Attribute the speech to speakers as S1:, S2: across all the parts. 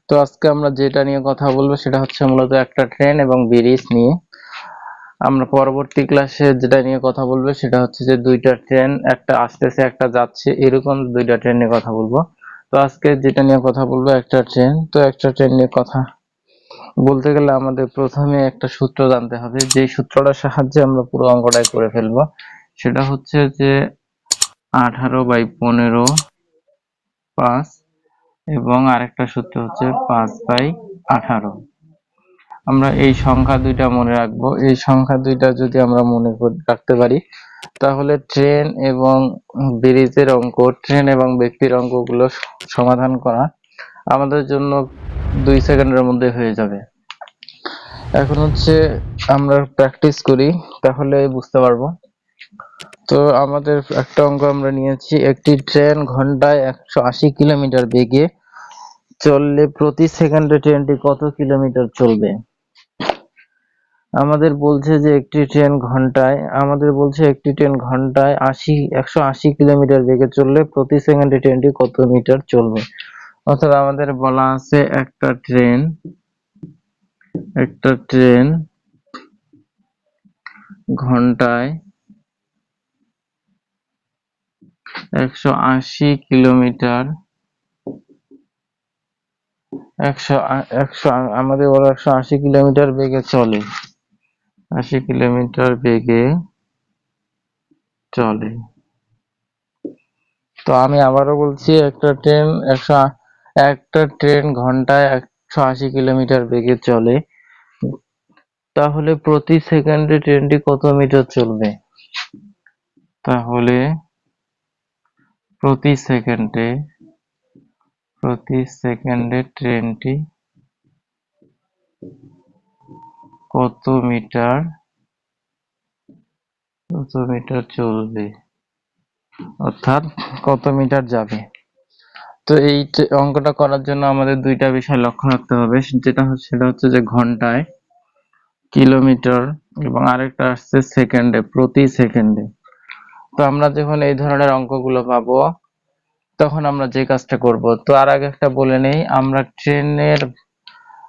S1: তো আজকে আমরা যেটা নিয়ে কথা বলবো সেটা হচ্ছে মূলত একটা ট্রেন এবং ব্রিজ নিয়ে। আমরা পরবর্তী ক্লাসে যেটা নিয়ে কথা বলবো সেটা হচ্ছে যে দুইটা ট্রেন, একটা আসতেছে একটা যাচ্ছে, এরকম দুইটা ট্রেন নিয়ে কথা বলবো। তো আজকে যেটা নিয়ে কথা বলবো একটা ট্রেন। তো একটা ট্রেন নিয়ে কথা বলতে গেলে আমাদের প্রথমে একটা সূত্র জানতে হবে, যে সূত্রটার সাহায্যে আমরা পুরো অঙ্কটাই করে ফেলবো। সেটা হচ্ছে যে 18/15 এবং আরেকটা সূত্র হচ্ছে 5/18। আমরা এই সংখ্যা দুইটা মনে রাখবো। এই সংখ্যা দুইটা যদি আমরা মনে রাখতে পারি তাহলে ট্রেন এবং ব্রিজের অঙ্ক, ট্রেন এবং ব্যক্তির অঙ্কগুলো সমাধান করা আমাদের জন্য 2 সেকেন্ডের মধ্যে হয়ে যাবে। এখন হচ্ছে আমরা প্র্যাকটিস করি, তাহলে বুঝতে পারবো। তো আমাদের একটা অঙ্ক আমরা নিয়েছি, একটি ট্রেন ঘন্টায় 180 কিলোমিটার বেগে চললে প্রতি সেকেন্ডে ট্রেনটি কত কিলোমিটার চলবে। আমাদের বলছে একটি ট্রেন ঘন্টায় 180 কিলোমিটার বেগে চললে প্রতি সেকেন্ডে ট্রেনটি কত মিটার চলবে। অর্থাৎ আমাদের বলা আছে একটা ট্রেন ঘন্টায় 180 কিলোমিটার আমাদের বলা 180 কিলোমিটার বেগে চলে, 80 কিলোমিটার বেগে চলে। তো আমি আবারও বলছি, একটা ট্রেন ঘন্টায় 180 কিলোমিটার বেগে চলে, তাহলে প্রতি সেকেন্ডে ট্রেনটি কত মিটার চলবে। তাহলে প্রতি সেকেন্ডে ট্রেনটি কত মিটার চলবে, অর্থাৎ কত মিটার যাবে। তো এই অঙ্কটা করার জন্য আমাদের দুইটা বিষয় লক্ষ্য রাখতে হবে। সেটা হচ্ছে যে ঘন্টায়, কিলোমিটার এবং আরেকটা আসছে সেকেন্ডে, প্রতি সেকেন্ডে। তো আমরা যখন এই ধরনের অঙ্কগুলো পাবো তখন আমরা যে কাজটা করব, তো আর আগে একটা বলে নেই,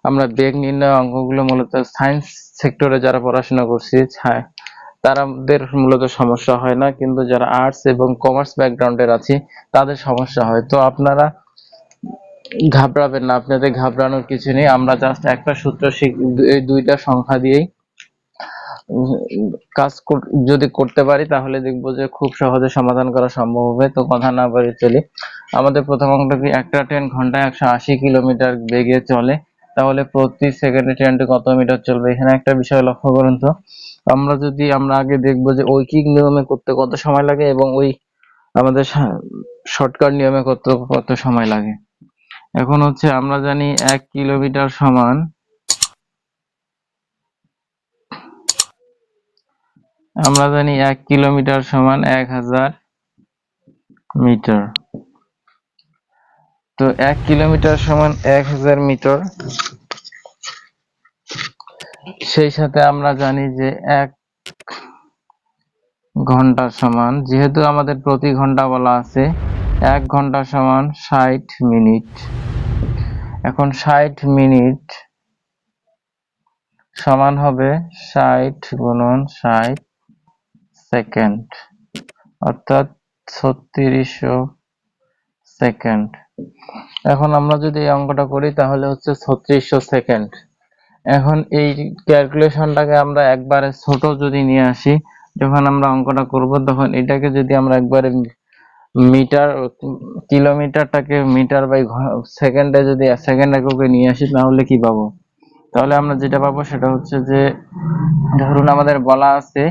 S1: আমরা বেগ নির্ণয় অঙ্কগুলো মূলত সায়েন্স সেক্টরে যারা পড়াশোনা করছি তাদের মূলত সমস্যা হয় না, কিন্তু যারা আর্টস এবং কমার্স ব্যাকগ্রাউন্ডের আছি তাদের সমস্যা হয়। তো আপনারা ঘাবড়াবেন না, আপনাদের ঘাবড়ানোর কিছু নেই। আমরা জাস্ট একটা সূত্র এই দুইটা সংখ্যা দিয়েই কাজ যদি করতে পারি তাহলে দেখবো যে খুব সহজে সমাধান করা সম্ভব হবে। তো কথা না বাড়িয়ে চলি, আমাদের প্রথম অঙ্কটা কি, একটা ট্রেন ঘন্টায় 180 কিলোমিটার বেগে চলে, তাহলে প্রতি সেকেন্ডে ট্রেনটি কত মিটার চলবে। এখানে একটা বিষয় লক্ষ্য করুন তো, আমরা আগে দেখবো যে ঐকিক নিয়মে করতে কত সময় লাগে এবং আমাদের শর্টকাট নিয়মে কত সময় লাগে। এখন হচ্ছে আমরা জানি 1 কিলোমিটার সমান 1000 মিটার। তো 1 কিলোমিটার সমান 1000 মিটার। সেই সাথে আমরা জানি যে 1 ঘন্টা সমান, যেহেতু আমাদের প্রতি ঘন্টা বলা আছে, 1 ঘন্টা সমান 60 মিনিট। এখন 60 মিনিট সমান হবে 60 গুণন 60 সেকেন্ড, অর্থাৎ 3600 সেকেন্ড। এখন আমরা যদি এই অঙ্কটা করি তাহলে হচ্ছে 3600 সেকেন্ড। এখন এই ক্যালকুলেশনটাকে আমরা একবারে ছোট যদি নিয়ে আসি, যখন আমরা অঙ্কটা করব তখন এটাকে যদি আমরা একবারে কিলোমিটারটাকে মিটার বাই সেকেন্ডে যদি সেকেন্ড এককে নিয়ে আসি তাহলে কি পাবো। তাহলে আমরা যেটা পাবো সেটা হচ্ছে যে, ধরুন আমাদের বলা আছে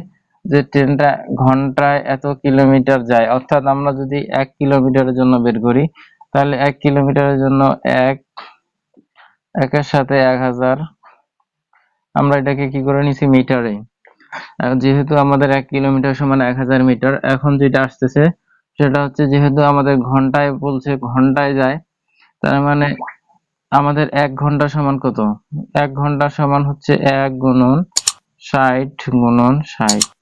S1: যে ট্রেনটা ঘন্টায় এত কিলোমিটার যায়, অর্থাৎ আমরা যদি 1 কিলোমিটারের জন্য বের করি তাহলে 1 কিলোমিটারের জন্য একের সাথে 1000, আমরা এটাকে কি করে নিছি মিটারে। যেহেতু আমাদের 1 কিলোমিটার সমান 1000 মিটার, এখন যেটা আসতেছে সেটা হচ্ছে, যেহেতু আমাদের ঘন্টায় বলছে, ঘন্টায় যায়, তার মানে আমাদের 1 ঘন্টা সমান কত। 1 ঘন্টা সমান হচ্ছে 1 গুণন 60 গুণন 60।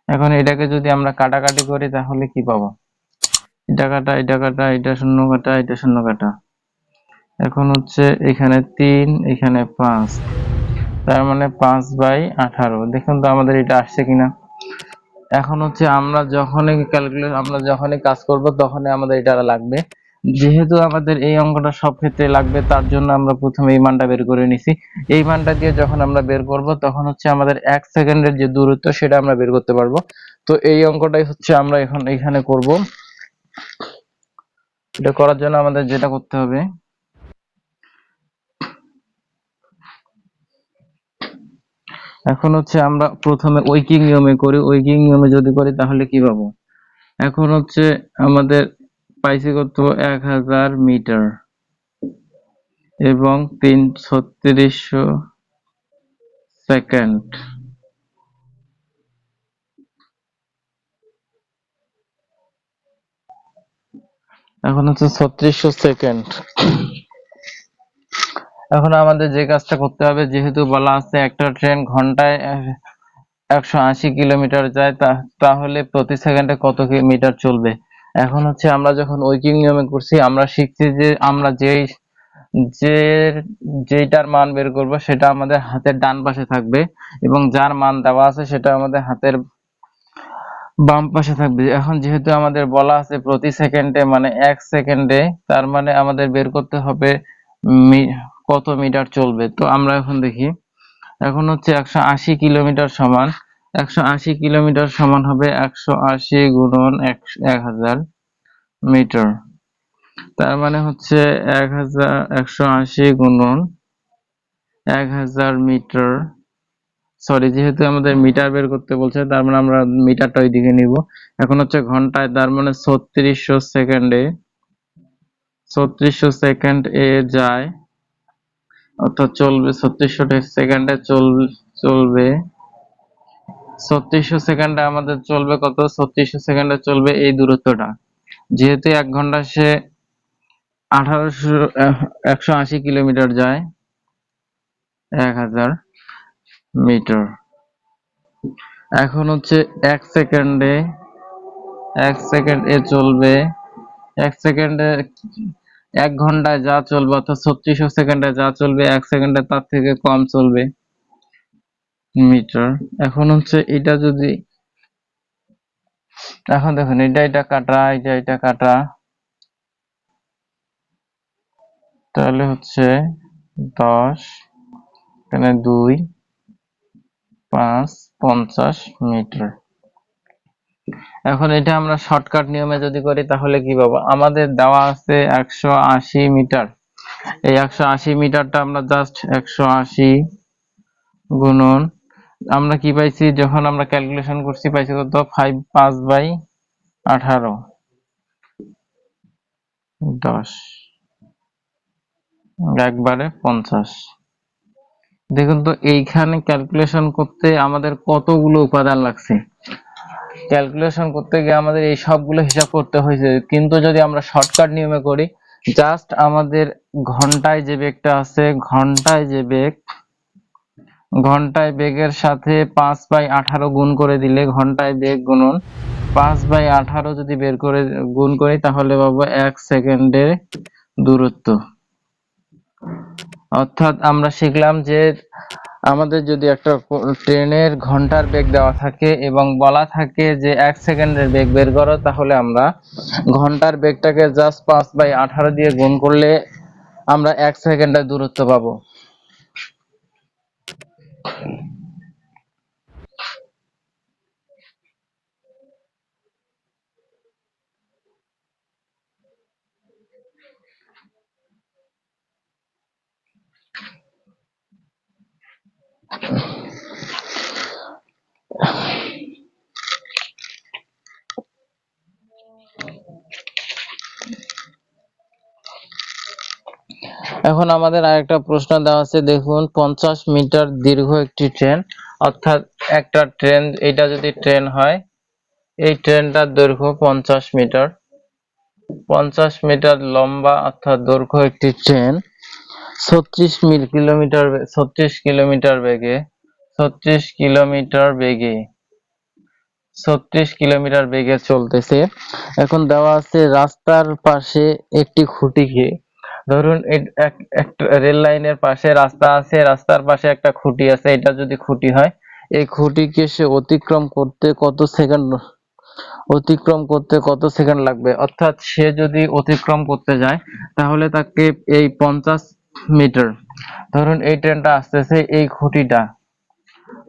S1: এখন এটাকে যদি আমরা কাটাকাটি করি তাহলে কি পাবো, এটা কাটা, এটা কাটা, এটা শূন্য কাটা, এটা শূন্য কাটা, এখন হচ্ছে এখানে 3, এখানে 5, তার মানে 5/18। দেখুন তো আমাদের এটা আসছে কিনা। এখন হচ্ছে আমরা যখনই কাজ করব তখনই আমাদের এটা লাগবে। যেহেতু আমাদের এই অঙ্কটা সব ক্ষেত্রে লাগবে, তার জন্য আমরা প্রথমে এই মানটা বের করে নিছি। এই মানটা দিয়ে যখন আমরা বের করব তখন হচ্ছে আমাদের 1 সেকেন্ডের যে দূরত্ব সেটা আমরা বের করতে পারবো। তো এই অঙ্কটাই হচ্ছে আমরা এখন এখানে করব। এটা করার জন্য আমাদের যেটা করতে হবে, এখন হচ্ছে আমরা প্রথমে ঐকিক নিয়মে করি। ঐকিক নিয়মে যদি করি তাহলে কি পাবো? এখন হচ্ছে আমাদের পাইছি কত, 1000 মিটার এবং 3600 সেকেন্ড। এখন হচ্ছে 3600 সেকেন্ড। এখন আমাদের যে কাজটা করতে হবে, যেহেতু বলা আছে একটা ট্রেন ঘন্টায় 180 কিলোমিটার যায়, তাহলে প্রতি সেকেন্ডে কত মিটার চলবে। এখন হচ্ছে আমরা যখন ঐকিক নিয়মে করছি, আমরা শিখছি যে আমরা যে যেটার মান বের করব সেটা আমাদের হাতের ডান পাশে থাকবে এবং যার মান দেওয়া আছে সেটা আমাদের হাতের বাম পাশে থাকবে। এখন যেহেতু আমাদের বলা আছে প্রতি সেকেন্ডে মানে 1 সেকেন্ডে, তার মানে আমাদের বের করতে হবে কত মিটার চলবে। তো আমরা এখন দেখি, এখন হচ্ছে 180 কিলোমিটার সমান 180 কিলোমিটার সমান হবে 180 গুণন 1000 মিটার। তার মানে হচ্ছে 180 গুণন 1000 মিটার। সরি, যেহেতু আমাদের মিটার বের করতে বলছে তার মানে আমরা মিটারটা ওইদিকে নিব। এখন হচ্ছে ঘন্টায়, তার মানে 3600 সেকেন্ডে 3600 সেকেন্ড এ যায়, অর্থাৎ চলবে 3600 সেকেন্ডে চলবে 3600 সেকেন্ডে আমাদের চলবে কত, 3600 সেকেন্ডে চলবে এই দূরত্বটা। যেহেতু 1 ঘন্টা সে 180 কিলোমিটার যায়, 1000 মিটার। এখন হচ্ছে 1 সেকেন্ডে 1 সেকেন্ড এ চলবে 1 সেকেন্ডে 1 ঘন্টায় যা চলবে, অর্থাৎ 3600 সেকেন্ডে যা চলবে 1 সেকেন্ডে তার থেকে কম চলবে মিটার। এখন হচ্ছে এটা যদি, এখন দেখুন এটা কাটা, এটা কাটা, তাহলে হচ্ছে 10, এখানে 2, 5, 50 মিটার। এখন এটা আমরা শর্টকাট নিয়মে যদি করি তাহলে কি পাবো? আমাদের দেওয়া আছে 180 মিটার। এই 180 মিটারটা আমরা জাস্ট 180 গুণন, আমরা কি পাইছি যখন আমরা ক্যালকুলেশন করছি, পাইছি কত, 5/18 10 একবারে 50। দেখুন তো এইখানে ক্যালকুলেশন করতে আমাদের কতগুলো উপাদান লাগছে। ক্যালকুলেশন করতে গিয়ে আমাদের এই সবগুলো হিসাব করতে হয়েছে, কিন্তু যদি আমরা শর্টকাট নিয়মে করি, জাস্ট আমাদের ঘন্টায় যে বেগটা আছে, ঘন্টায় বেগের সাথে 5/18 গুণ করে দিলে, ঘন্টায় বেগ গুণন 5/18 যদি বের করে গুণ করি তাহলে পাবো 1 সেকেন্ডের দূরত্ব। অর্থাৎ আমরা শিখলাম যে আমাদের যদি একটা ট্রেনের ঘন্টার বেগ দেওয়া থাকে এবং বলা থাকে যে 1 সেকেন্ডের বেগ বের করো, তাহলে আমরা ঘন্টার বেগটাকে জাস্ট 5/18 দিয়ে গুণ করলে আমরা 1 সেকেন্ডের দূরত্ব পাবো। এখন আমাদের আরেকটা প্রশ্ন দেওয়া আছে, দেখুন 50 মিটার দীর্ঘ একটি ট্রেন, অর্থাৎ একটা ট্রেন, এটা যদি ট্রেন হয়, এই ট্রেনটার দৈর্ঘ্য 50 মিটার, 50 মিটার লম্বা, অর্থাৎ দৈর্ঘ্য একটি ট্রেন 36 কিলোমিটার বেগে 36 কিলোমিটার বেগে চলতেছে। এখন দেওয়া আছে রাস্তার পাশে একটি খুঁটিকে ধরুন একটা রেল লাইনের পাশে রাস্তা আছে, রাস্তার পাশে একটা খুঁটি আছে, এটা যদি খুঁটি হয়, এই খুঁটিকে সে অতিক্রম করতে কত সেকেন্ড লাগবে, অর্থাৎ সে যদি অতিক্রম করতে যায় তাহলে তাকে এই 50 মিটার, ধরুন এই ট্রেনটা আসতেছে এই খুঁটিটা,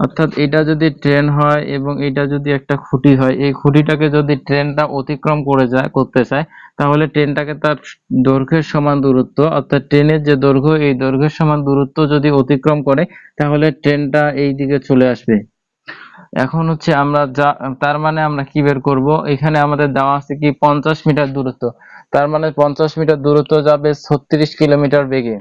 S1: অর্থাৎ এটা যদি ট্রেন হয় এবং এটা যদি একটা খুঁটি হয়, এই খুঁটিটাকে যদি ট্রেনটা অতিক্রম করতে চায় তাহলে ট্রেনটাকে তার দৈর্ঘ্যের সমান দূরত্ব, অর্থাৎ ট্রেনের যে দৈর্ঘ্য এই দৈর্ঘ্যের সমান দূরত্ব যদি অতিক্রম করে তাহলে ট্রেনটা এই দিকে চলে আসবে। এখন হচ্ছে তার মানে আমরা কি বের করব, এখানে আমাদের দেওয়া আছে কি 50 মিটার দূরত্ব, তার মানে 50 মিটার দূরত্ব যাবে 36 কিলোমিটার বেগে।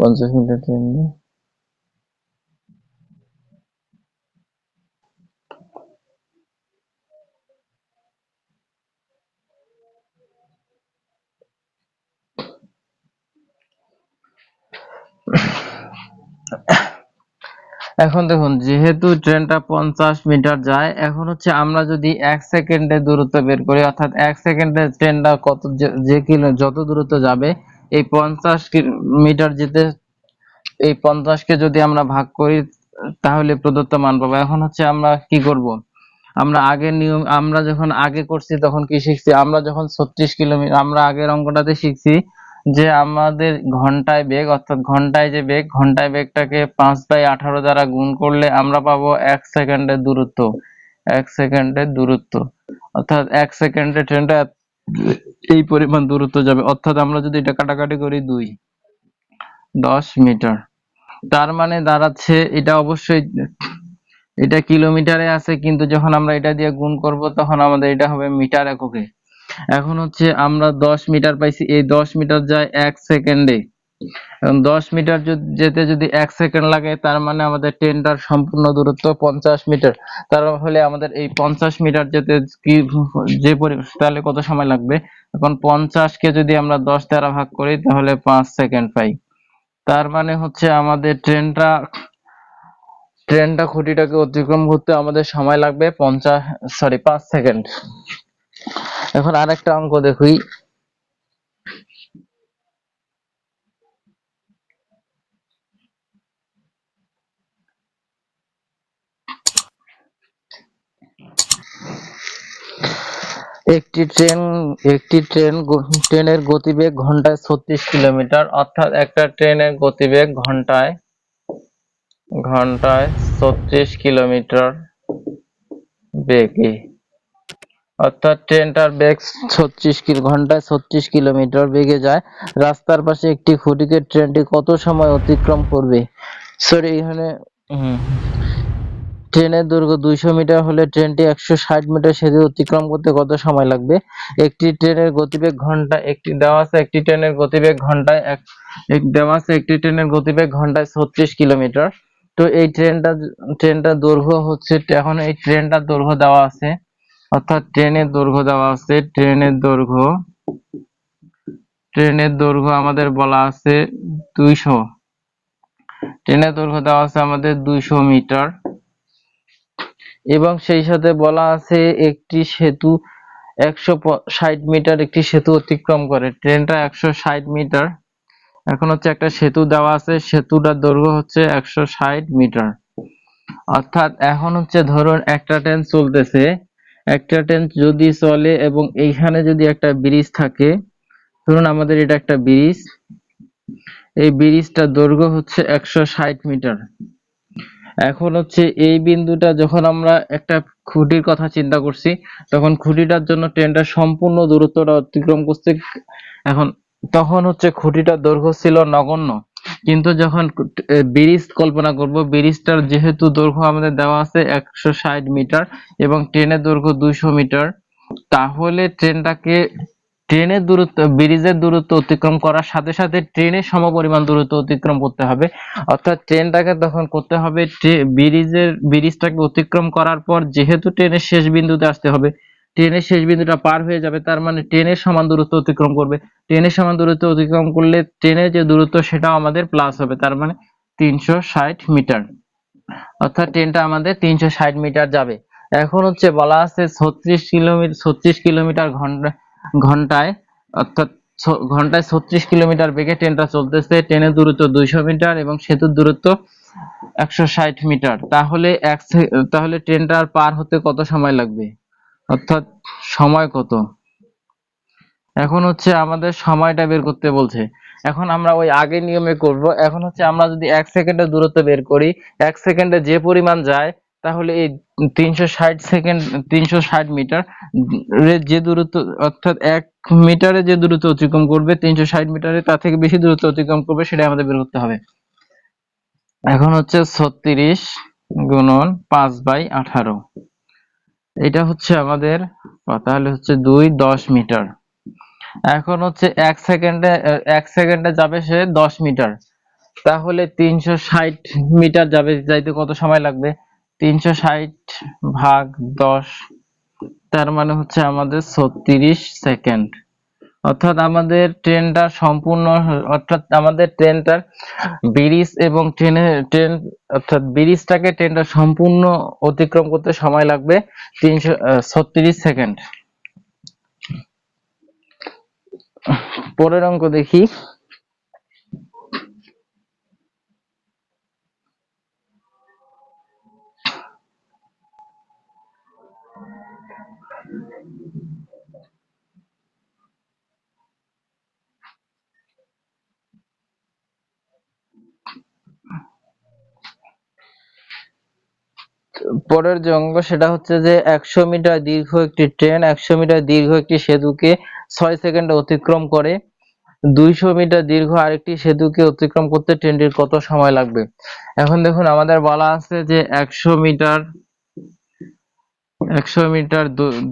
S1: 50 মিটার ট্রেন, এখন দেখুন যেহেতু ট্রেনটা 50 মিটার যায়, এখন হচ্ছে আমরা যদি 1 সেকেন্ডে দূরত্ব বের করি, অর্থাৎ 1 সেকেন্ডে ট্রেনটা যত দূরত্ব যাবে, এই 50 মিটার যেতে এই 50কে যদি আমরা ভাগ করি তাহলে প্রদত্ত মান পাবো। এখন হচ্ছে আমরা কি করব, আমরা যখন আগে করছি তখন কি শিখছি, আমরা যখন 36 কিলোমিটার, আমরা আগের অঙ্কটাতে শিখছি যে আমাদের ঘন্টায় বেগ, অর্থাৎ ঘন্টায় যে বেগ, ঘন্টায় বেগটাকে 5/18 দ্বারা গুণ করলে আমরা পাবো 1 সেকেন্ডের দূরত্ব। 1 সেকেন্ডের দূরত্ব, অর্থাৎ 1 সেকেন্ডে ট্রেনটা এই পরিমাণ দূরত্ব যাবে, অর্থাৎ আমরা যদি এটা কাটাকাটি করি 10 মিটার, তার মানে দাঁড়াচ্ছে এটা অবশ্যই, এটা কিলোমিটারে আছে কিন্তু যখন আমরা এটা দিয়ে গুণ করব তখন আমাদের এটা হবে মিটার এককে। এখন হচ্ছে আমরা 10 মিটার পাইছি, এই 10 মিটার যায় 1 সেকেন্ডে, এবং 10 মিটার যেতে যদি 1 সেকেন্ড লাগে তার মানে আমাদের ট্রেনটার সম্পূর্ণ দূরত্ব 50 মিটার, তাহলে আমাদের এই 50 মিটার যেতে কি তাহলে কত সময় লাগবে, এখন 50কে যদি আমরা 10 দ্বারা ভাগ করি তাহলে 5 সেকেন্ড পাই, তার মানে হচ্ছে আমাদের ট্রেনটা খুঁটিটাকে অতিক্রম করতে আমাদের সময় লাগবে 5 সেকেন্ড। এখন আরেকটা অঙ্ক দেখি, ট্রেনের গতিবেগ ঘন্টায় 36 কিলোমিটার, অর্থাৎ একটা ট্রেনের গতিবেগ ঘন্টায় 36 কিলোমিটার বেগে, অর্থাৎ ট্রেনটার বেগ ঘন্টায় 36 কিলোমিটার বেগে যায়, রাস্তার পাশে একটি খুঁটিকে ট্রেনটি কত সময় অতিক্রম করবে, সরি এখানে ট্রেনের দৈর্ঘ্য 200 মিটার হলে ট্রেনটি 160 মিটার সেতু অতিক্রম করতে কত সময় লাগবে, একটি ট্রেনের গতিবেগ ঘন্টায়, একটি ট্রেনের গতিবেগ ঘন্টায় একটি ট্রেনের গতিবেগ ঘন্টায় 36 কিলোমিটার। তো এই ট্রেনটার দৈর্ঘ্য হচ্ছে, এখন এই ট্রেনটার দৈর্ঘ্য দেওয়া আছে, অর্থাৎ ট্রেনের দৈর্ঘ্য দেওয়া আছে, ট্রেনের দৈর্ঘ্য আমাদের বলা আছে 200, ট্রেনের দৈর্ঘ্য দেওয়া আছে আমাদের 200 মিটার, এবং সেই সাথে বলা আছে একটি সেতু 160 মিটার একটি সেতু অতিক্রম করে, ট্রেনটা 160 মিটার, এখন হচ্ছে একটা সেতু দেওয়া আছে, সেতুটার দৈর্ঘ্য হচ্ছে 160 মিটার, অর্থাৎ এখন হচ্ছে ধরুন একটা ট্রেন চলতেছে, একটা ট্রেন যদি চলে এবং এইখানে যদি একটা ব্রিজ থাকে, ধরুন আমাদের এটা একটা ব্রিজ, এই ব্রিজটার দৈর্ঘ্য হচ্ছে 160 মিটার। এখন হচ্ছে এই বিন্দুটা যখন আমরা একটা খুঁটির কথা চিন্তা করছি তখন খুঁটিটার জন্য ট্রেনটা সম্পূর্ণ দূরত্বটা অতিক্রম করছে, এখন তখন হচ্ছে খুঁটিটার দৈর্ঘ্য ছিল নগণ্য, কিন্তু যখন ব্রিজ কল্পনা করব, ব্রিজটার যেহেতু দৈর্ঘ্য আমাদের দেওয়া আছে 160 মিটার এবং ট্রেনের দৈর্ঘ্য 200 মিটার, তাহলে ট্রেনের দূরত্ব, ব্রিজের দূরত্ব অতিক্রম করার সাথে সাথে ট্রেনের সমপরিমাণ দূরত্ব অতিক্রম করতে হবে। অর্থাৎ ট্রেনটাকে তখন করতে হবে ব্রিজটাকে অতিক্রম করার পর যেহেতু ট্রেনের শেষ বিন্দুতে আসতে হবে, ট্রেনের শেষ বিন্দুটা পার হয়ে যাবে, তার মানে ট্রেনের সমান দূরত্ব অতিক্রম করবে। ট্রেনের সমান দূরত্ব অতিক্রম করলে ট্রেনের যে দূরত্ব সেটাও আমাদের প্লাস হবে, তার মানে 360 মিটার। অর্থাৎ ট্রেনটা আমাদের 360 মিটার যাবে। এখন হচ্ছে বলা আছে 36 কিলোমিটার ঘন্টায়, অর্থাৎ ঘন্টায় 36 কিলোমিটার বেগে ট্রেনটা চলতেছে। ট্রেনের দূরত্ব 200 মিটার এবং সেতুর দূরত্ব 160 মিটার। তাহলে ট্রেনটার পার হতে কত সময় লাগবে, অর্থাৎ সময় কত? এখন হচ্ছে আমাদের সময়টা বের করতে বলছে। এখন আমরা ওই আগের নিয়মে করব। এখন হচ্ছে আমরা যদি 1 সেকেন্ডের দূরত্ব বের করি, 1 সেকেন্ডে যে পরিমাণ যায়, তাহলে এই 360 মিটার যে দূরত্ব, অর্থাৎ 1 মিটারে যে দূরত্ব অতিক্রম করবে 360 মিটারে তার থেকে বেশি দূরত্ব অতিক্রম করবে, সেটা আমাদের বের করতে হবে। এখন হচ্ছে 36 গুণন 5/18, এটা হচ্ছে আমাদের, তাহলে হচ্ছে 10 মিটার। এখন হচ্ছে 1 সেকেন্ডে যাবে সে 10 মিটার, তাহলে 360 মিটার যাইতে কত সময় লাগবে? 360 ভাগ 10, তার মানে হচ্ছে আমাদের 36 সেকেন্ড। অর্থাৎ আমাদের ট্রেনটার ব্রিজ এবং ট্রেনটা সম্পূর্ণ অতিক্রম করতে সময় লাগবে 336 সেকেন্ড। পরের অঙ্ক দেখি। পরের যে অঙ্ক সেটা হচ্ছে যে 100 মিটার দীর্ঘ একটি ট্রেন 100 মিটার দীর্ঘ একটি সেতুকে 6 সেকেন্ডে অতিক্রম করে। 200 মিটার দীর্ঘ আরেকটি সেতুকে অতিক্রম করতে ট্রেনটির কত সময় লাগবে? এখন দেখুন আমাদের বলা আছে যে 100 মিটার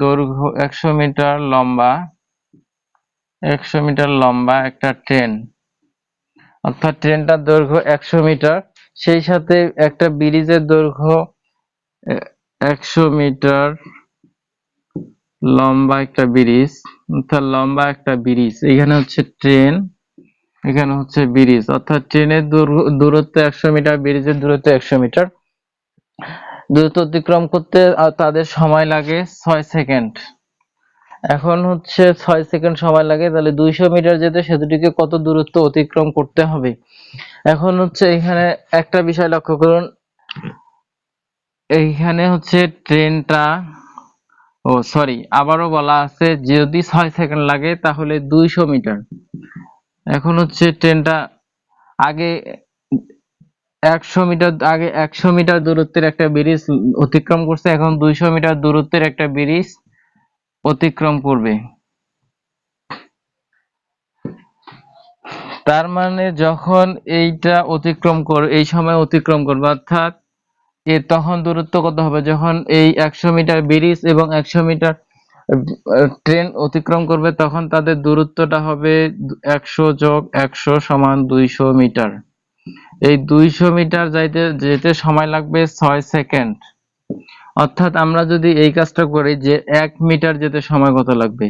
S1: দৈর্ঘ্য, 100 মিটার লম্বা, 100 মিটার লম্বা একটা ট্রেন, অর্থাৎ ট্রেনটার দৈর্ঘ্য 100 মিটার, সেই সাথে একটা ব্রিজের দৈর্ঘ্য 100 মিটার লম্বা একটা ব্রিজ, অর্থাৎ লম্বা একটা ব্রিজ। এখানে হচ্ছে ট্রেন, এখানে হচ্ছে ব্রিজ, অর্থাৎ ট্রেনের দূরত্ব 100 মিটার, ব্রিজের দূরত্ব 100 মিটার। দূরত্ব অতিক্রম করতে তাদের সময় লাগে 6 সেকেন্ড। এখন হচ্ছে 6 সেকেন্ড সময় লাগে, তাহলে 200 মিটার যেতে সেতুটিকে কত দূরত্ব অতিক্রম করতে হবে? এখন হচ্ছে এখানে একটা বিষয় লক্ষ্য করুন, এইখানে হচ্ছে ট্রেনটা, আবারও বলা আছে যদি 6 সেকেন্ড লাগে তাহলে 200 মিটার। এখন হচ্ছে ট্রেনটা আগে 100 মিটার দূরত্বের একটা ব্রিজ অতিক্রম করছে, এখন 200 মিটার দূরত্বের একটা ব্রিজ অতিক্রম করবে। তার মানে যখন এই সময় অতিক্রম করবে, অর্থাৎ তখন দূরত্ব কত হবে? যখন এই 100 মিটার ব্রিজ এবং 100 মিটার ট্রেন অতিক্রম করবে, তখন তাদের দূরত্বটা হবে 100 যোগ 100 সমান 200 মিটার। এই 200 মিটার যেতে সময় লাগবে 6 সেকেন্ড। অর্থাৎ আমরা যদি এই কাজটা করি যে 1 মিটার যেতে সময় কত লাগবে,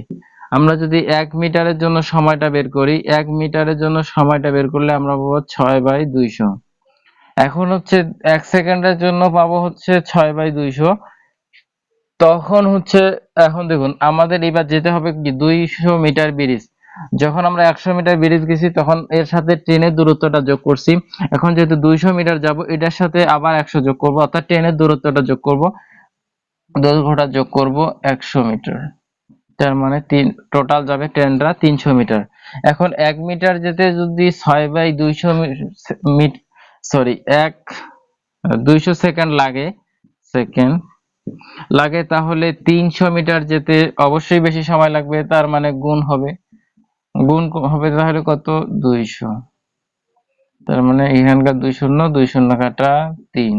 S1: আমরা যদি 1 মিটারের জন্য সময়টা বের করি, 1 মিটারের জন্য সময়টা বের করলে আমরা পাবো 6/200। এখন হচ্ছে 1 সেকেন্ডের জন্য পাবো হচ্ছে 6/200। তখন হচ্ছে, এখন দেখুন আমাদের এবার যেতে হবে কি 200 মিটার ব্রিজ। যখন আমরা 100 মিটার ব্রিজ গেছি তখন এর সাথে ট্রেনের দূরত্বটা যোগ করছি। এখন যেহেতু 200 মিটার যাব, এটার সাথে আবার 100 যোগ করব, অর্থাৎ ট্রেনের দূরত্বটা যোগ করব, দৈর্ঘ্যটা যোগ করব 100 মিটার। তার মানে টোটাল যাবে ট্রেনটা 300 মিটার। এখন 1 মিটার যেতে যদি 6/200 200 সেকেন্ড লাগে, তাহলে 300 মিটার যেতে অবশ্যই বেশি সময় লাগবে, তার মানে গুণ হবে তাহলে কত? 200। তার মানে এখানকার 2 শূন্য 2 শূন্য কাটা 3,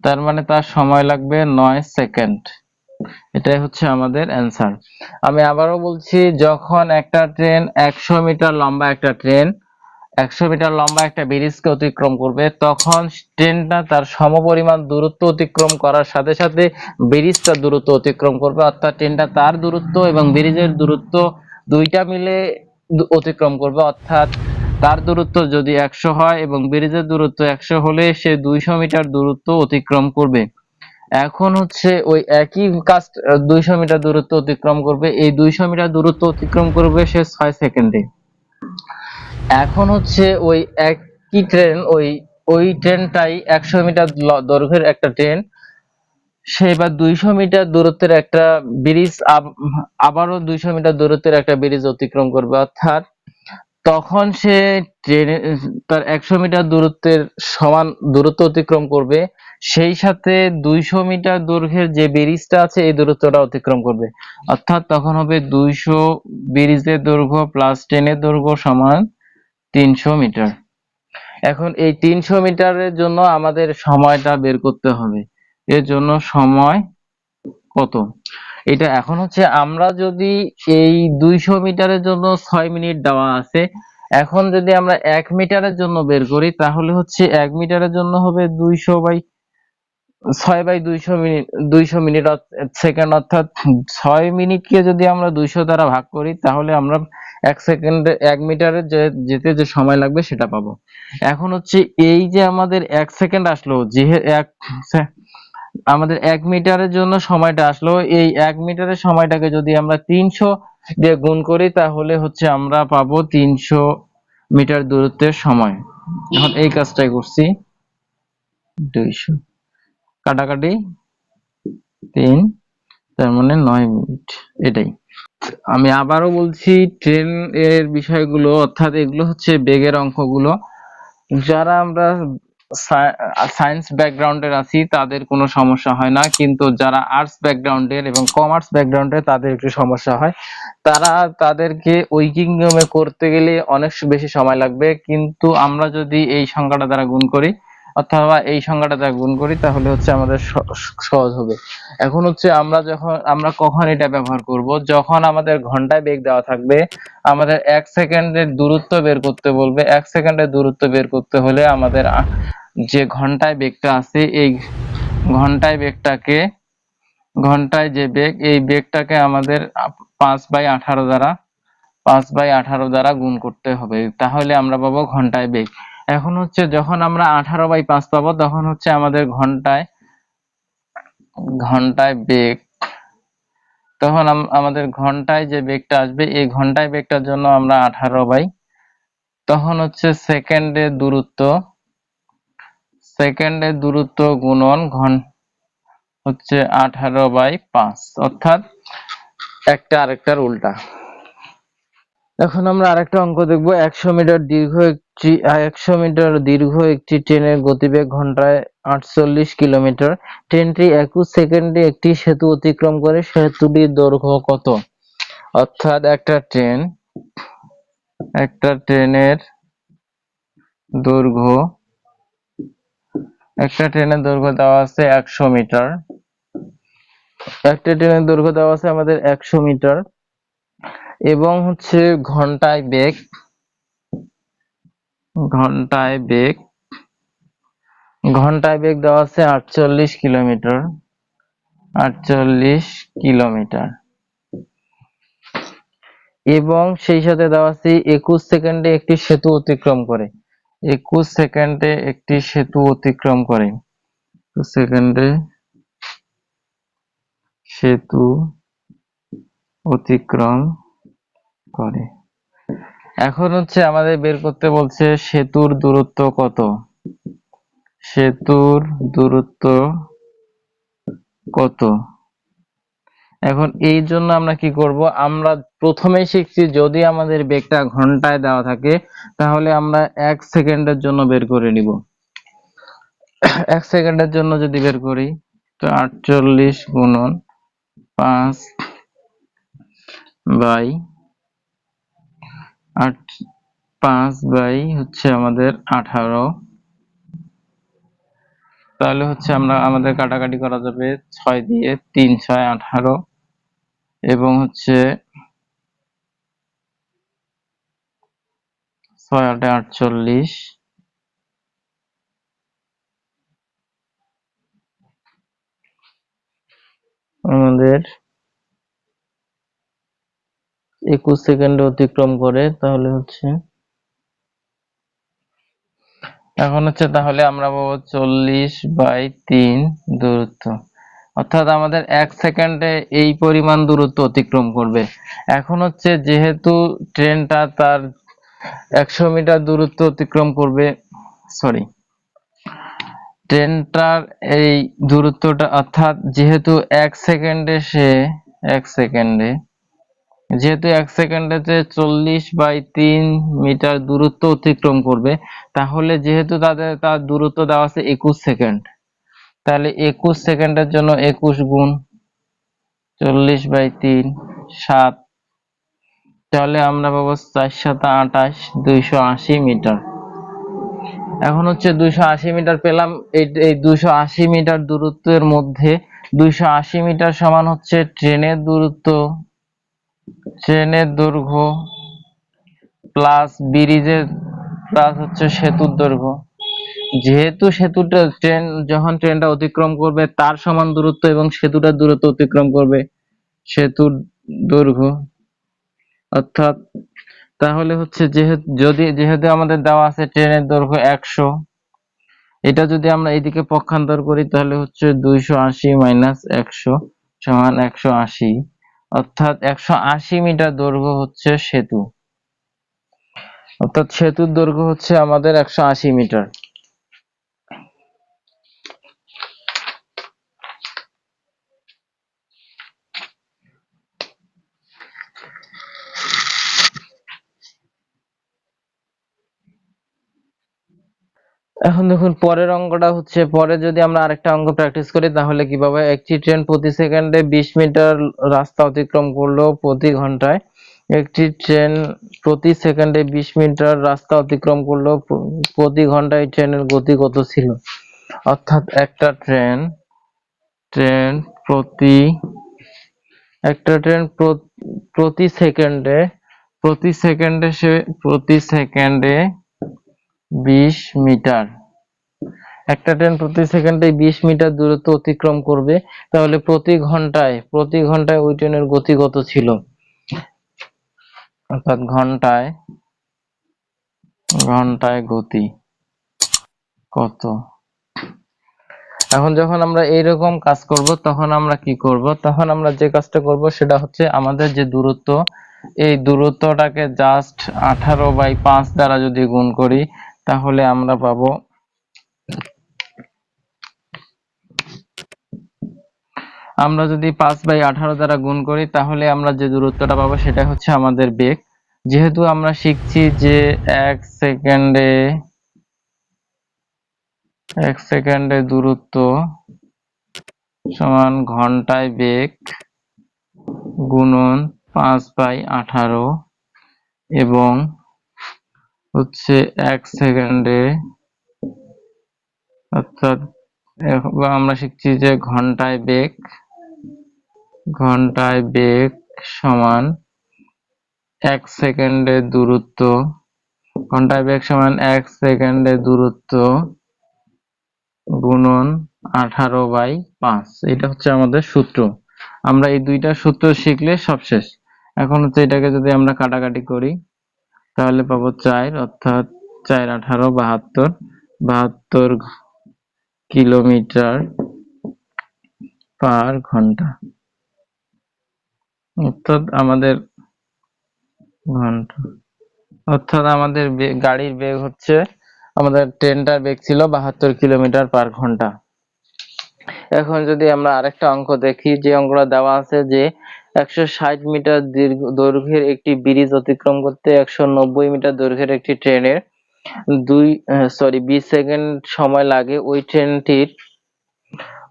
S1: তার মানে তার সময় লাগবে 9 সেকেন্ড। এটাই হচ্ছে আমাদের অ্যান্সার। আমি আবারও বলছি, যখন একটা ট্রেন 100 মিটার লম্বা একটা ট্রেন 100 মিটার লম্বা একটা ব্রিজকে অতিক্রম করবে, তখন ট্রেনটা তার সমপরিমাণ দূরত্ব অতিক্রম করার সাথে সাথে ব্রিজটা দূরত্ব অতিক্রম করবে, অর্থাৎ ট্রেনটা তার দূরত্ব এবং ব্রিজের দূরত্ব দুইটা মিলে অতিক্রম করবে। অর্থাৎ তার দূরত্ব যদি 100 হয় এবং ব্রিজের দূরত্ব 100 হলে সে 200 মিটার দূরত্ব অতিক্রম করবে। এখন হচ্ছে ওই একই কাজ 200 মিটার দূরত্ব অতিক্রম করবে, এই 200 মিটার দূরত্ব অতিক্রম করবে সে 6 সেকেন্ডে। এখন হচ্ছে ওই একই ট্রেন, ওই ট্রেনটাই 100 মিটার দৈর্ঘ্যের একটা ট্রেন, সে এবার 200 মিটার দূরত্বের একটা ব্রিজ, আবারও 200 মিটার দূরত্বের একটা ব্রিজ অতিক্রম করবে। অর্থাৎ তখন সে ট্রেনে তার 100 মিটার দূরত্বের সমান দূরত্ব অতিক্রম করবে, সেই সাথে 200 মিটার দৈর্ঘ্যের যে ব্রিজটা আছে এই দূরত্বটা অতিক্রম করবে। অর্থাৎ তখন হবে 200 ব্রিজের দৈর্ঘ্য প্লাস ট্রেনের দৈর্ঘ্য সমান 300 মিটার। এখন এই 300 মিটারের জন্য আমাদের সময়টা বের করতে হবে। এর জন্য সময় কত? এটা এখন হচ্ছে আমরা যদি এই 200 মিটারের জন্য 6 মিনিট দেওয়া আছে, এখন যদি আমরা 1 মিটারের জন্য বের করি তাহলে হচ্ছে 1 মিটারের জন্য হবে 6/200 মিনিট, 200 মিনিট সেকেন্ড, অর্থাৎ 6 মিনিটকে যদি আমরা 200 দ্বারা ভাগ করি তাহলে আমরা 1 সেকেন্ডে 1 মিটারে যেতে যে সময় লাগবে সেটা পাবো। এখন হচ্ছে এই যে আমাদের 1 সেকেন্ড আসলো, আমাদের 1 মিটারের জন্য সময়টা আসলো, এই 1 মিটারের সময়টাকে যদি আমরা 300 দিয়ে গুণ করি তাহলে হচ্ছে আমরা পাবো 300 মিটার দূরত্বের সময়। এখন এই কাজটাই করছি, 200 কাটাকাটি 3, তার মানে 9 মিনিট। এটাই আমি আবারও বলছি, ট্রেন এর বিষয়গুলো, অর্থাৎ এগুলো হচ্ছে বেগের অঙ্কগুলো। যারা আমরা সায়েন্স ব্যাকগ্রাউন্ডের আছি তাদের কোনো সমস্যা হয় না, কিন্তু যারা আর্টস ব্যাকগ্রাউন্ডের এবং কমার্স ব্যাকগ্রাউন্ডের তাদের একটু সমস্যা হয়। তাদেরকে ঐকিক নিয়মে করতে গেলে অনেক বেশি সময় লাগবে, কিন্তু আমরা যদি এই সংখ্যাটা দ্বারা গুণ করি অথবা এই সংখ্যাটা দ্বারা গুণ করি তাহলে হচ্ছে আমাদের সহজ হবে। এখন হচ্ছে আমরা কখন এটা ব্যবহার করব, যখন আমাদের ঘন্টায় বেগ দেওয়া থাকবে, আমাদের 1 সেকেন্ডের দূরত্ব বের করতে বলবে। 1 সেকেন্ডের দূরত্ব বের করতে হলে আমাদের যে ঘন্টায় বেগটা আছে, এই ঘন্টায় যে বেগ, এই বেগটাকে আমাদের 5/18 দ্বারা গুণ করতে হবে, তাহলে আমরা পাবো ঘন্টায় বেগ। এখন হচ্ছে যখন আমরা 18/5 পাবো তখন হচ্ছে আমাদের ঘন্টায় বেগ, তখন আমাদের ঘন্টায় যে বেগটা আসবে এই ঘন্টায় বেগটার জন্য আমরা 18 তখন হচ্ছে সেকেন্ডের দূরত্ব গুণন হচ্ছে 18/5, অর্থাৎ একটা আরেকটার উল্টা। এখন আমরা আরেকটা অঙ্ক দেখব। 100 মিটার দীর্ঘ একটি ট্রেনের গতিবেগ ঘন্টায় 48 কিলোমিটার। ট্রেনটি 21 সেকেন্ডে একটি সেতু অতিক্রম করে, সেতুটির দৈর্ঘ্য কত? অর্থাৎ একটা ট্রেনের দৈর্ঘ্য দেওয়া আছে 100 মিটার। একটা ট্রেনের দৈর্ঘ্য দেওয়া আছে আমাদের 100 মিটার এবং হচ্ছে ঘন্টায় বেগ দেওয়া আছে 48 কিলোমিটার। এবং সেই সাথে দেওয়া আছে 21 সেকেন্ডে একটি সেতু অতিক্রম করে। 21 সেকেন্ডে একটি সেতু অতিক্রম করে। সেকেন্ডে সেতু অতিক্রম করে। এখন হচ্ছে আমাদের বের করতে বলছে সেতুর দূরত্ব কত। এখন এই জন্য আমরা কি করব, আমরা প্রথমেই শিখছি যদি আমাদের বেগটা ঘন্টায় দেওয়া থাকে তাহলে আমরা 1 সেকেন্ডের জন্য বের করে নিব। 1 সেকেন্ডের জন্য যদি বের করি তো 48 গুণন 5 বাই হচ্ছে আমাদের 18 তাহলে হচ্ছে আমাদের কাটাকাটি করা যাবে 6 দিয়ে, 3 6 18 এবং হচ্ছে 6 8 48, আমাদের 21 সেকেন্ড অতিক্রম করে। তাহলে হচ্ছে এখন হচ্ছে তাহলে আমরা পাবো 40/3 দূরত্ব, অর্থাৎ আমাদের 1 সেকেন্ডে এই পরিমাণ দূরত্ব অতিক্রম করবে। এখন হচ্ছে যেহেতু ট্রেনটা তার 100 মিটার দূরত্ব অতিক্রম করবে, সরি, ট্রেনটার এই দূরত্বটা, অর্থাৎ যেহেতু 1 সেকেন্ডে যেহেতু 1 সেকেন্ডে 40/3 মিটার দূরত্ব অতিক্রম করবে, তাহলে যেহেতু তার দূরত্ব দেওয়া আছে 21 সেকেন্ড, তাহলে 21 সেকেন্ডের জন্য 21 গুণ 40/3 7, তাহলে আমরা পাবো 4 7 28, 280 মিটার। এখন হচ্ছে 280 মিটার পেলাম। এই 280 মিটার দূরত্বের মধ্যে 280 মিটার সমান হচ্ছে ট্রেনের দৈর্ঘ্য প্লাস ব্রিজের প্লাস হচ্ছে সেতুর দৈর্ঘ্য। যেহেতু ট্রেনটা অতিক্রম করবে তার সমান দূরত্ব এবং সেতুটার দূরত্ব অতিক্রম করবে সেতুর দৈর্ঘ্য, অর্থাৎ তাহলে হচ্ছে যেহেতু আমাদের দেওয়া আছে ট্রেনের দৈর্ঘ্য 100, এটা যদি আমরা এইদিকে পক্ষান্তর করি তাহলে হচ্ছে 280 মাইনাস 100 সমান 180, অর্থাৎ 180 মিটার দৈর্ঘ্য হচ্ছে সেতু, অর্থাৎ সেতুর দৈর্ঘ্য হচ্ছে আমাদের 180 মিটার। এখন দেখুন পরের অঙ্কটা হচ্ছে, পরে যদি আমরা আরেকটা অঙ্ক প্র্যাকটিস করি তাহলে কি পাবো, একটি ট্রেন প্রতি সেকেন্ডে 20 মিটার রাস্তা অতিক্রম করলো প্রতি ঘন্টায়। একটি ট্রেন প্রতি সেকেন্ডে 20 মিটার রাস্তা অতিক্রম করলো প্রতি ঘন্টায়, ট্রেনের গতি কত ছিল? অর্থাৎ একটা ট্রেন প্রতি সেকেন্ডে 20 মিটার, একটা ট্রেন প্রতি সেকেন্ডে 20 মিটার দূরত্ব অতিক্রম করবে, তাহলে প্রতি ঘন্টায় ওই ট্রেনের গতি কত ছিল? অর্থাৎ ঘন্টায় গতি কত? এখন যখন আমরা এইরকম কাজ করব তখন আমরা কি করব, তখন আমরা যে কাজটা করব সেটা হচ্ছে আমাদের যে দূরত্ব, এই দূরত্বটাকে জাস্ট 18/5 দ্বারা যদি গুণ করি তাহলে আমরা পাবো, আমরা যদি 5/18 দ্বারা গুণ করি তাহলে আমরা যে দূরত্বটা পাবো সেটা হচ্ছে আমাদের বেগ। যেহেতু আমরা শিখছি যে 1 সেকেন্ডে দূরত্ব সমান ঘন্টায় বেগ গুণন 5/18 এবং হচ্ছে 1 সেকেন্ডে, অর্থাৎ আমরা শিখছি যে ঘন্টায় বেগ সমান 1 সেকেন্ডের দূরত্ব, ঘন্টায় বেগ সমান 1 সেকেন্ডের দূরত্ব গুণন 18/5, এটা হচ্ছে আমাদের সূত্র। আমরা এই দুইটা সূত্র শিখলে সব শেষ। এখন হচ্ছে এটাকে যদি আমরা কাটাকাটি করি তাহলে পাবো 4, অর্থাৎ 4 18 72 কিলোমিটার পার ঘন্টা, অর্থাৎ আমাদের গাড়ির বেগ হচ্ছে, আমাদের ট্রেনটার বেগ ছিল 72 কিলোমিটার পার ঘন্টা। এখন যদি আমরা আরেকটা অঙ্ক দেখি, যে অঙ্কটা দেওয়া আছে যে 160 মিটার দৈর্ঘ্যের একটি ব্রিজ অতিক্রম করতে 190 মিটার দৈর্ঘ্যের একটি ট্রেনের 20 সেকেন্ড সময় লাগে,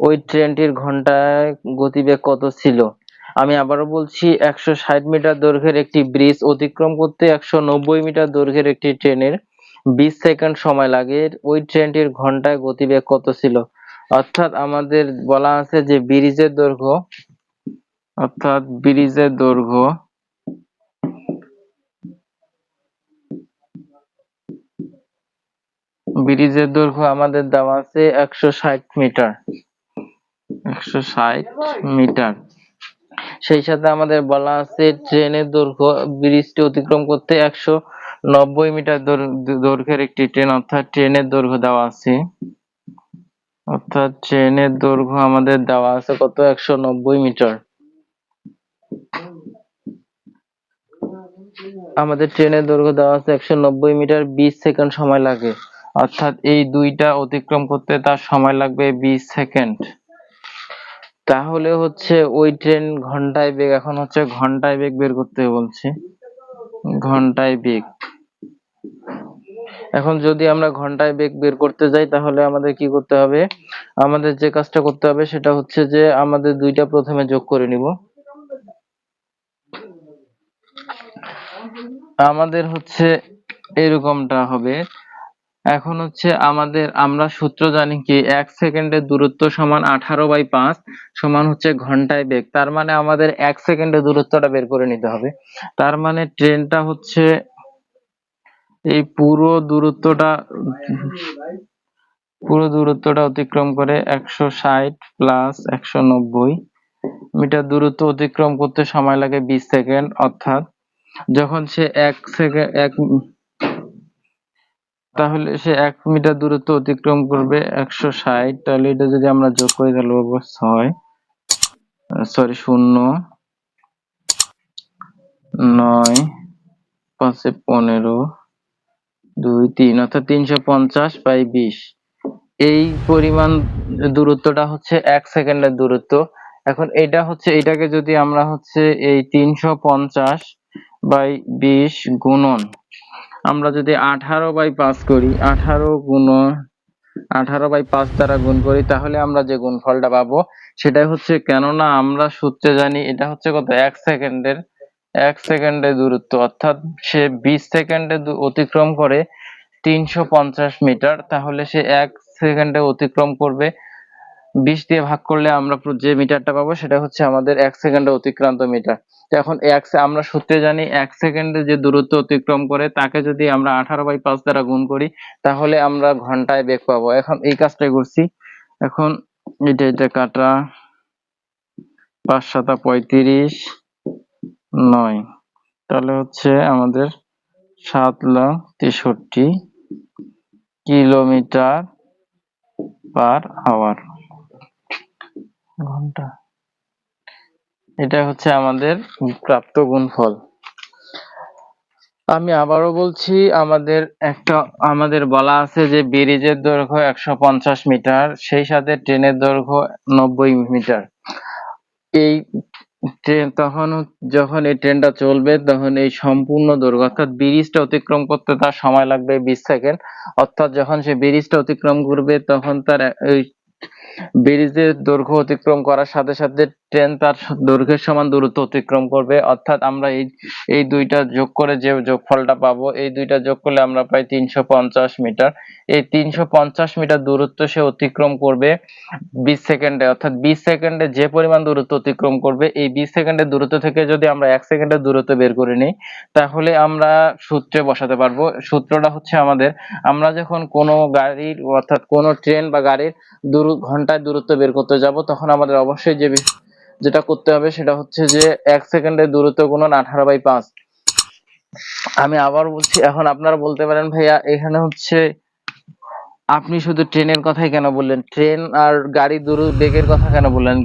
S1: ওই ট্রেনটির ঘন্টায় গতিবেগ কত ছিল? আমি আবারও বলছি, 160 মিটার দৈর্ঘ্যের একটি ব্রিজ অতিক্রম করতে 190 মিটার দৈর্ঘ্যের একটি ট্রেনের 20 সেকেন্ড সময় লাগে, ওই ট্রেনটির ঘন্টায় গতিবেগ কত ছিল? অর্থাৎ আমাদের বলা আছে যে ব্রিজের দৈর্ঘ্য, অর্থাৎ ব্রিজের দৈর্ঘ্য আমাদের দেওয়া আছে 160 মিটার, 160 মিটার। সেই সাথে আমাদের বলা আছে ট্রেনের দৈর্ঘ্য ব্রিজটি অতিক্রম করতে 190 মিটার দৈর্ঘ্যের একটি ট্রেন, অর্থাৎ ট্রেনের দৈর্ঘ্য দেওয়া আছে, অর্থাৎ ট্রেনের দৈর্ঘ্য আমাদের দেওয়া আছে কত, 190 মিটার। আমাদের ট্রেনের দৈর্ঘ্য দেওয়া আছে 190 মিটার, 20 সেকেন্ড সময় লাগে, অর্থাৎ এই দুইটা অতিক্রম করতে তার সময় লাগবে 20 সেকেন্ড। তাহলে হচ্ছে ওই ট্রেন ঘন্টায় বেগ, এখন হচ্ছে ঘন্টায় বেগ বের করতে বলছে, ঘন্টায় বেগ। এখন যদি আমরা ঘন্টায় বেগ বের করতে যাই তাহলে আমাদের কি করতে হবে, আমাদের যে কাজটা করতে হবে সেটা হচ্ছে যে আমাদের দুইটা প্রথমে যোগ করে নিব। আমাদের হচ্ছে এরকমটা হবে। এখন হচ্ছে আমরা সূত্র জানি কি 1 সেকেন্ডের দূরত্ব সমান 18/5 সমান হচ্ছে ঘন্টায় বেগ। তার মানে আমাদের 1 সেকেন্ডের দূরত্বটা বের করে নিতে হবে। তার মানে ট্রেনটা হচ্ছে এই পুরো দূরত্বটা অতিক্রম করে 160 প্লাস 190 মিটার দূরত্ব অতিক্রম করতে সময় লাগে 20 সেকেন্ড, অর্থাৎ যখন সে 1 মিটার দূরত্ব অতিক্রম করবে 160, তাহলে এটা যদি আমরা যোগ করি তাহলে পাবো 0 9 5 15 2 3, অর্থাৎ 350/20। এই পরিমাণ দূরত্বটা হচ্ছে 1 সেকেন্ডের দূরত্ব। এখন এটাকে যদি আমরা হচ্ছে এই 350/20 গুণন আমরা যদি 18/5 করি, 18/5 দ্বারা গুণ করি, তাহলে আমরা যে গুণফলটা পাবো সেটাই হচ্ছে, কেননা আমরা সূত্রে জানি এটা হচ্ছে কত, 1 সেকেন্ডের দূরত্ব, অর্থাৎ সে 20 সেকেন্ডে অতিক্রম করে 350 মিটার, তাহলে সে 1 সেকেন্ডে অতিক্রম করবে 20 দিয়ে ভাগ করলে আমরা যে মিটারটা পাবো সেটা হচ্ছে আমাদের 1 সেকেন্ডে অতিক্রান্ত মিটার। তো এখন আমরা সূত্রে জানি 1 সেকেন্ডে যে দূরত্ব অতিক্রম করে তাকে যদি আমরা 18/5 দ্বারা গুণ করি তাহলে আমরা ঘন্টায় বেগ পাবো। এখন এই কাজটাই করছি। এখন এটা কাটা, 5 7 35 9, তাহলে হচ্ছে আমাদের 7,63,000 কিলোমিটার পার আওয়ার, ঘন্টা। এটা হচ্ছে আমাদের প্রাপ্ত গুণফল। আমি আবারও বলছি, আমাদের বলা আছে যে ব্রিজের দৈর্ঘ্য 150 মিটার, সেই সাথে ট্রেনের দৈর্ঘ্য 90 মিটার। এই ট্রেন যখন এই ট্রেনটা চলবে তখন এই সম্পূর্ণ দৈর্ঘ্য, অর্থাৎ ব্রিজটা অতিক্রম করতে তার সময় লাগবে 20 সেকেন্ড, অর্থাৎ যখন সে ব্রিজটা অতিক্রম করবে তখন তার এই ব্রিজের দৈর্ঘ্য অতিক্রম করার সাথে সাথে ট্রেন তার দৈর্ঘ্যের সমান দূরত্ব অতিক্রম করবে, অর্থাৎ আমরা এই দুইটা যোগ করে যে যোগফলটা পাবো, এই দুইটা যোগ করলে আমরা পাই 350 মিটার। এই 350 মিটার দূরত্ব সে অতিক্রম করবে 20 সেকেন্ডে, অর্থাৎ 20 সেকেন্ডে যে পরিমাণ দূরত্ব অতিক্রম করবে, এই 20 সেকেন্ডের দূরত্ব থেকে যদি আমরা 1 সেকেন্ডের দূরত্ব বের করে নিই তাহলে আমরা সূত্রে বসাতে পারবো। সূত্রটা হচ্ছে আমরা যখন কোনো গাড়ির, অর্থাৎ কোনো ট্রেন বা গাড়ির ঘন্টায় দূরত্ব বের করতে যাব তখন আমাদের অবশ্যই যেটা করতে হবে সেটা হচ্ছে যে 1 সেকেন্ডের দূরত্ব গুণন 18/5। আমি আবার বলছি, এখন আপনারা বলতে পারেন ভাইয়া এখানে হচ্ছে আপনি শুধু ট্রেনের কথাই কেন বললেন, ট্রেন আর গাড়ি বেগের কথা কেন বললেন?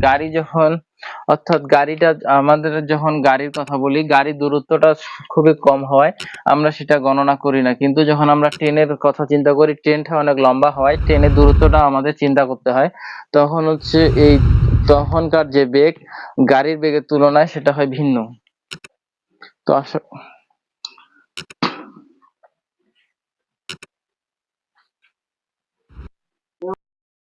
S1: আমাদের যখন গাড়ির কথা বলি, গাড়ির দূরত্বটা খুবই কম হয়, আমরা সেটা গণনা করি না, কিন্তু যখন আমরা ট্রেনের কথা চিন্তা করি, ট্রেনটা অনেক লম্বা হয়, ট্রেনের দূরত্বটা আমাদের চিন্তা করতে হয়, তখন হচ্ছে তখনকার যে বেগ গাড়ির বেগের তুলনায় সেটা হয় ভিন্ন। তো